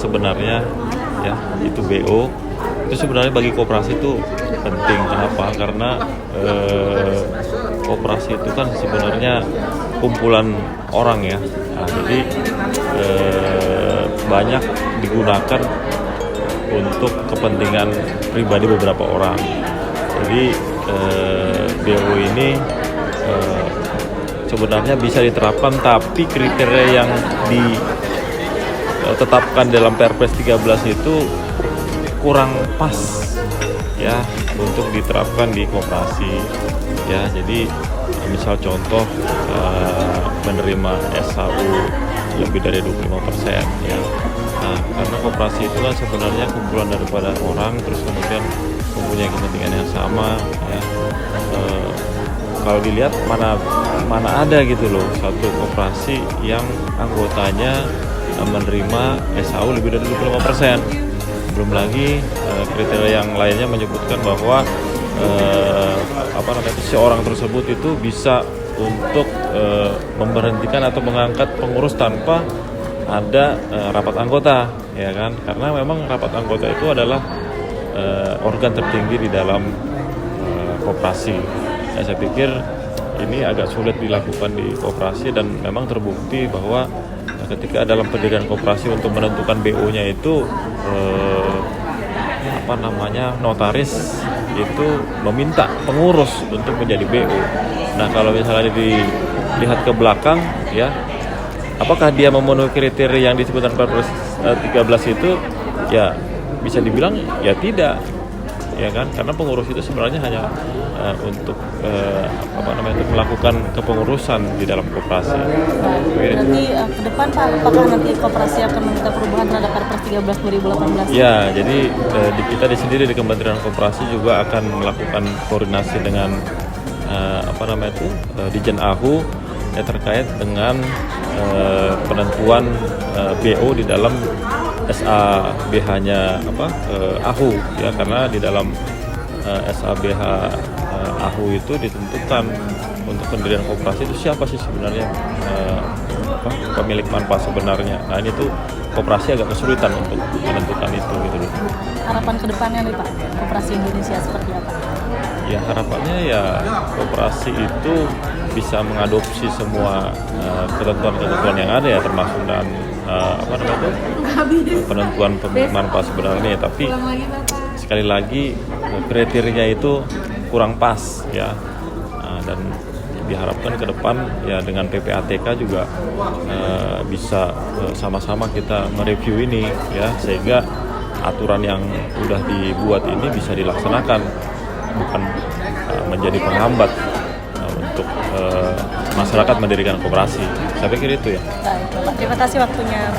sebenarnya ya itu BO itu sebenarnya bagi koperasi itu penting. Kenapa? Karena koperasi itu kan sebenarnya kumpulan orang ya. Nah, jadi banyak digunakan untuk kepentingan pribadi beberapa orang. Jadi BO ini sebenarnya bisa diterapkan, tapi kriteria yang ditetapkan dalam Perpres 13 itu kurang pas ya untuk diterapkan di koperasi ya. Jadi misal contoh menerima SHU lebih dari 25% ya. Nah, karena koperasi itu kan sebenarnya kumpulan daripada orang, terus kemudian mempunyai kepentingan yang sama ya. Kalau dilihat mana ada gitu loh satu koperasi yang anggotanya menerima SHU lebih dari 25%. Belum lagi kriteria yang lainnya menyebutkan bahwa seorang tersebut itu bisa untuk memberhentikan atau mengangkat pengurus tanpa ada rapat anggota ya kan, karena memang rapat anggota itu adalah organ tertinggi di dalam koperasi. Ya, saya pikir ini agak sulit dilakukan di koperasi, dan memang terbukti bahwa ketika dalam pendirian koperasi untuk menentukan BO-nya itu notaris itu meminta pengurus untuk menjadi BO. Nah, kalau misalnya dilihat ke belakang ya, apakah dia memenuhi kriteria yang disebutkan Perpres 13 itu? Ya bisa dibilang ya tidak ya kan, karena pengurus itu sebenarnya hanya untuk melakukan kepengurusan di dalam koperasi. Berarti ke depan Pak, apakah nanti koperasi akan meminta perubahan terhadap Perpres 13 2018? Ya, jadi kita sendiri di Kementerian Koperasi juga akan melakukan koordinasi dengan Dijen AHU ya, terkait dengan penentuan BO di dalam SABH-nya AHU ya, karena di dalam SABH AHU itu ditentukan untuk pendirian koperasi itu siapa sih sebenarnya pemilik manfaat sebenarnya. Nah, ini tuh koperasi agak kesulitan untuk menentukan itu gitu loh. Harapan kedepannya nih Pak, koperasi Indonesia seperti apa? Ya, harapannya ya koperasi itu bisa mengadopsi semua ketentuan-ketentuan yang ada ya, termasuk dan penentuan pemilik manfaat sebenarnya. Tapi sekali lagi kriteria itu kurang pas ya, dan diharapkan ke depan ya dengan PPATK juga bisa sama-sama kita mereview ini ya, sehingga aturan yang sudah dibuat ini bisa dilaksanakan, bukan menjadi penghambat untuk masyarakat mendirikan koperasi. Saya pikir itu ya. Baik, Bapak. Terima kasih waktunya.